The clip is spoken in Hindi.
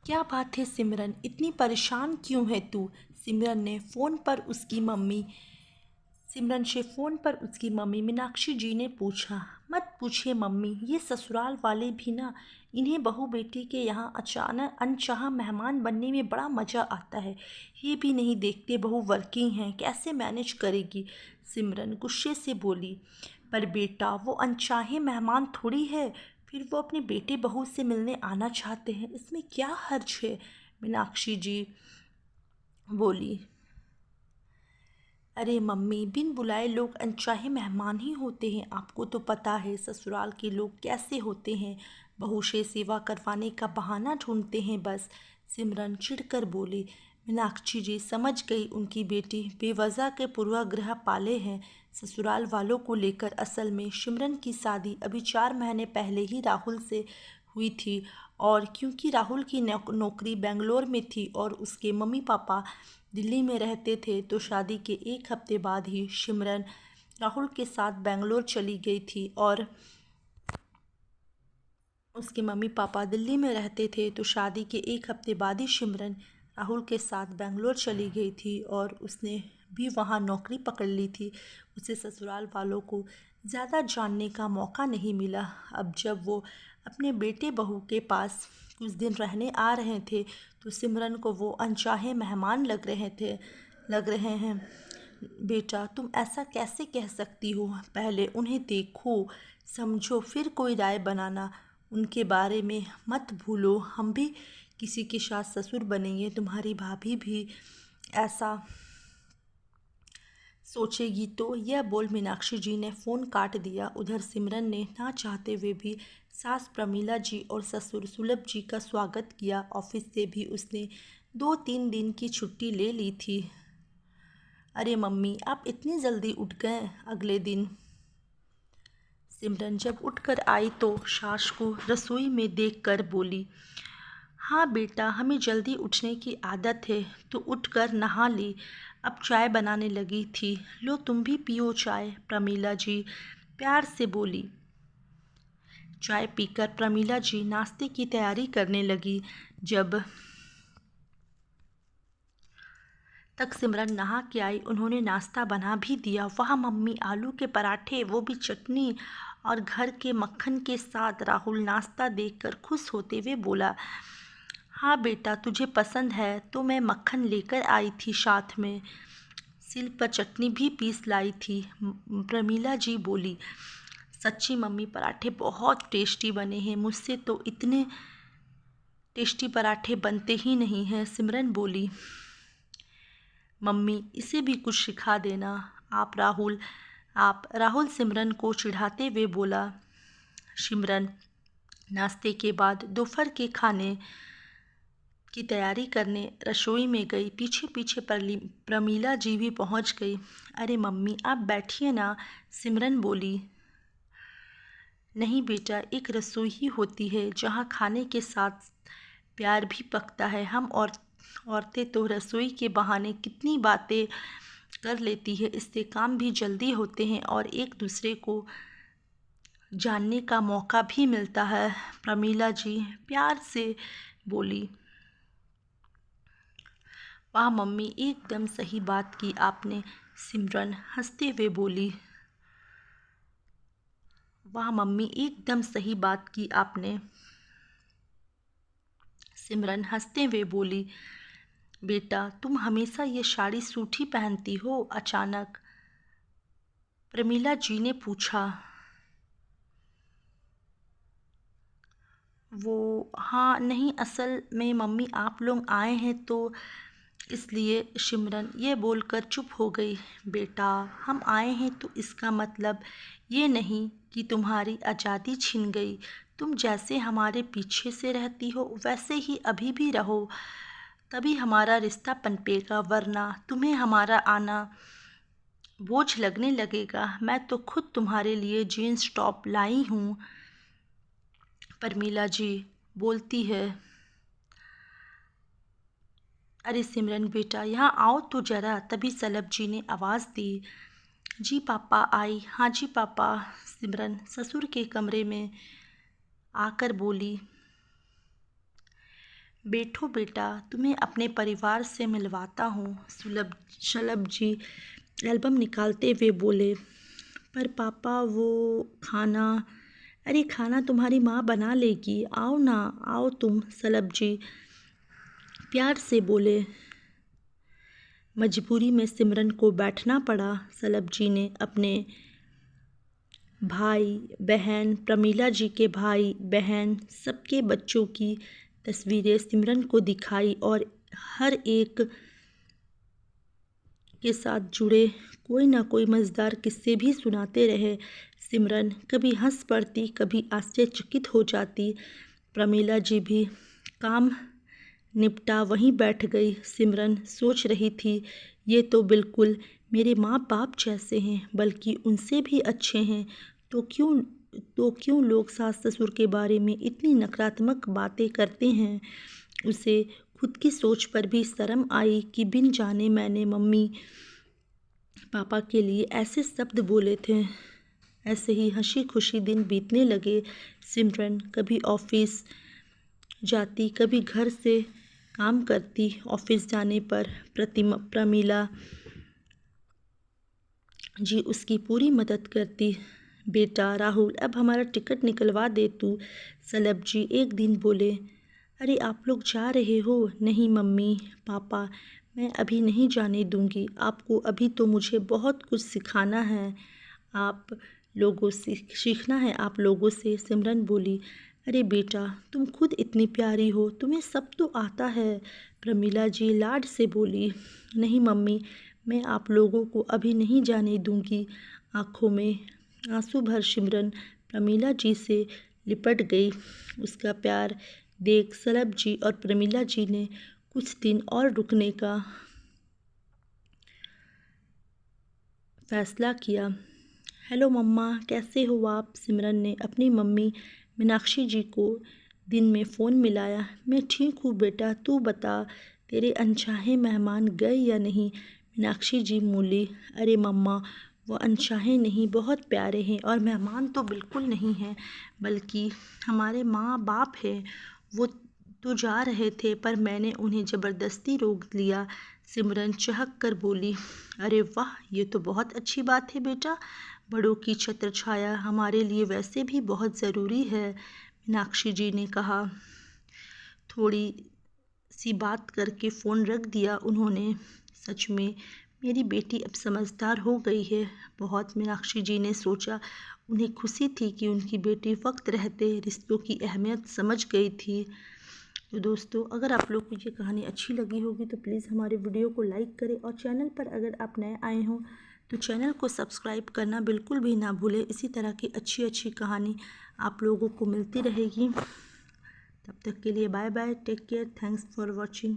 क्या बात है सिमरन, इतनी परेशान क्यों है तू? सिमरन से फ़ोन पर उसकी मम्मी मीनाक्षी जी ने पूछा। मत पूछिए मम्मी, ये ससुराल वाले भी ना, इन्हें बहू बेटी के यहाँ अचानक अनचाहा मेहमान बनने में बड़ा मज़ा आता है। ये भी नहीं देखते बहू वर्किंग हैं, कैसे मैनेज करेगी? सिमरन गुस्से से बोली। पर बेटा, वो अनचाहे मेहमान थोड़ी है, फिर वो अपने बेटे बहू से मिलने आना चाहते हैं, इसमें क्या हर्ज है? मीनाक्षी जी बोली। अरे मम्मी, बिन बुलाए लोग अनचाहे मेहमान ही होते हैं। आपको तो पता है ससुराल के लोग कैसे होते हैं, बहू से सेवा करवाने का बहाना ढूंढते हैं बस। सिमरन चिढ़कर बोली। मीनाक्षी जी समझ गई उनकी बेटी बेवजह के पूर्वाग्रह पाले हैं ससुराल वालों को लेकर। असल में सिमरन की शादी अभी 4 महीने पहले ही राहुल से हुई थी, और क्योंकि राहुल की नौकरी बेंगलोर में थी और उसके मम्मी पापा दिल्ली में रहते थे, तो शादी के 1 हफ्ते बाद ही सिमरन राहुल के साथ बेंगलोर चली गई थी। और उसके मम्मी पापा दिल्ली में रहते थे, तो शादी के 1 हफ्ते बाद ही सिमरन राहुल के साथ बेंगलोर चली गई थी और उसने भी वहाँ नौकरी पकड़ ली थी। उसे ससुराल वालों को ज़्यादा जानने का मौका नहीं मिला। अब जब वो अपने बेटे बहू के पास कुछ दिन रहने आ रहे थे, तो सिमरन को वो अनचाहे मेहमान लग रहे हैं। बेटा, तुम ऐसा कैसे कह सकती हो? पहले उन्हें देखो, समझो, फिर कोई राय बनाना। उनके बारे में मत भूलो, हम भी किसी के साथ ससुर बनेंगे, तुम्हारी भाभी भी ऐसा सोचेगी तो। यह बोल मीनाक्षी जी ने फ़ोन काट दिया। उधर सिमरन ने ना चाहते हुए भी सास प्रमीला जी और ससुर सुलभ जी का स्वागत किया। ऑफिस से भी उसने 2-3 दिन की छुट्टी ले ली थी। अरे मम्मी, आप इतनी जल्दी उठ गए? अगले दिन सिमरन जब उठकर आई तो सास को रसोई में देखकर बोली। हाँ बेटा, हमें जल्दी उठने की आदत है, तो उठकर नहा ली, अब चाय बनाने लगी थी। लो तुम भी पियो चाय, प्रमीला जी प्यार से बोली। चाय पीकर प्रमीला जी नाश्ते की तैयारी करने लगी। जब तक सिमरन नहा के आई, उन्होंने नाश्ता बना भी दिया। वाह मम्मी, आलू के पराठे, वो भी चटनी और घर के मक्खन के साथ। राहुल नाश्ता देखकर खुश होते हुए बोला। हाँ बेटा, तुझे पसंद है तो मैं मक्खन लेकर आई थी, साथ में सिल पर चटनी भी पीस लाई थी, प्रमीला जी बोली। सच्ची मम्मी, पराठे बहुत टेस्टी बने हैं, मुझसे तो इतने टेस्टी पराठे बनते ही नहीं हैं, सिमरन बोली। मम्मी, इसे भी कुछ सिखा देना। आप राहुल सिमरन को चिढ़ाते हुए बोला। सिमरन नाश्ते के बाद दोपहर के खाने की तैयारी करने रसोई में गई। पीछे पीछे प्रमीला जी भी पहुंच गई। अरे मम्मी, आप बैठिए ना, सिमरन बोली। नहीं बेटा, एक रसोई ही होती है जहाँ खाने के साथ प्यार भी पकता है। हम औरतें तो रसोई के बहाने कितनी बातें कर लेती है, इससे काम भी जल्दी होते हैं और एक दूसरे को जानने का मौका भी मिलता है, प्रमीला जी प्यार से बोली। वाह मम्मी, एकदम सही बात की आपने, सिमरन हंसते हुए बोली। वाह मम्मी, एकदम सही बात की आपने, सिमरन हंसते हुए बोली। बेटा, तुम हमेशा ये साड़ी सूट ही पहनती हो? अचानक प्रमीला जी ने पूछा। वो हाँ नहीं, असल में मम्मी आप लोग आए हैं तो इसलिए। सिमरन ये बोलकर चुप हो गई। बेटा, हम आए हैं तो इसका मतलब ये नहीं कि तुम्हारी आज़ादी छिन गई। तुम जैसे हमारे पीछे से रहती हो वैसे ही अभी भी रहो, तभी हमारा रिश्ता पनपेगा, वरना तुम्हें हमारा आना बोझ लगने लगेगा। मैं तो खुद तुम्हारे लिए जीन्स टॉप लाई हूँ, प्रमीला जी बोलती है। अरे सिमरन बेटा, यहाँ आओ तो जरा, तभी सलभ जी ने आवाज़ दी। जी पापा आई। हाँ जी पापा, सिमरन ससुर के कमरे में आकर बोली। बैठो बेटा, तुम्हें अपने परिवार से मिलवाता हूँ। शलभ जी एल्बम निकालते हुए बोले। पर पापा वो खाना। अरे खाना तुम्हारी माँ बना लेगी, आओ ना, आओ तुम, शलभ जी प्यार से बोले। मजबूरी में सिमरन को बैठना पड़ा। शलभ जी ने अपने भाई बहन, प्रमीला जी के भाई बहन, सबके बच्चों की तस्वीरें सिमरन को दिखाई और हर एक के साथ जुड़े कोई ना कोई मज़ेदार किस्से भी सुनाते रहे। सिमरन कभी हंस पड़ती, कभी आश्चर्यचकित हो जाती। प्रमीला जी भी काम निपटा वहीं बैठ गई। सिमरन सोच रही थी, ये तो बिल्कुल मेरे माँ बाप जैसे हैं, बल्कि उनसे भी अच्छे हैं। तो क्यों लोग सास ससुर के बारे में इतनी नकारात्मक बातें करते हैं। उसे खुद की सोच पर भी शर्म आई कि बिन जाने मैंने मम्मी पापा के लिए ऐसे शब्द बोले थे। ऐसे ही हंसी खुशी दिन बीतने लगे। सिमरन कभी ऑफिस जाती, कभी घर से काम करती। ऑफिस जाने पर प्रमीला जी उसकी पूरी मदद करती। बेटा राहुल, अब हमारा टिकट निकलवा दे तू, शलभ जी एक दिन बोले। अरे आप लोग जा रहे हो? नहीं मम्मी पापा, मैं अभी नहीं जाने दूंगी आपको, अभी तो मुझे बहुत कुछ सिखाना है, सीखना है आप लोगों से, सिमरन बोली। अरे बेटा तुम खुद इतनी प्यारी हो, तुम्हें सब तो आता है, प्रमीला जी लाड से बोली। नहीं मम्मी, मैं आप लोगों को अभी नहीं जाने दूंगी। आंखों में आंसू भर सिमरन प्रमीला जी से लिपट गई। उसका प्यार देख शलभ जी और प्रमीला जी ने कुछ दिन और रुकने का फैसला किया। हेलो मम्मा, कैसे हो आप? सिमरन ने अपनी मम्मी मीनाक्षी जी को दिन में फ़ोन मिलाया। मैं ठीक हूँ बेटा, तू बता तेरे अनचाहे मेहमान गए या नहीं? मीनाक्षी जी बोली। अरे मम्मा, वो अनचाहे नहीं, बहुत प्यारे हैं, और मेहमान तो बिल्कुल नहीं हैं, बल्कि हमारे माँ बाप हैं। वो तो जा रहे थे पर मैंने उन्हें ज़बरदस्ती रोक लिया। सिमरन चहक कर बोली। अरे वाह, ये तो बहुत अच्छी बात है बेटा, बड़ों की छत्र छाया हमारे लिए वैसे भी बहुत ज़रूरी है, मीनाक्षी जी ने कहा। थोड़ी सी बात करके फ़ोन रख दिया उन्होंने। सच में मेरी बेटी अब समझदार हो गई है बहुत, मीनाक्षी जी ने सोचा। उन्हें खुशी थी कि उनकी बेटी वक्त रहते रिश्तों की अहमियत समझ गई थी। तो दोस्तों, अगर आप लोग को ये कहानी अच्छी लगी होगी तो प्लीज़ हमारे वीडियो को लाइक करें, और चैनल पर अगर आप नए आए हों तो चैनल को सब्सक्राइब करना बिल्कुल भी ना भूलें। इसी तरह की अच्छी अच्छी कहानी आप लोगों को मिलती रहेगी। तब तक के लिए bye bye, take care, thanks for watching.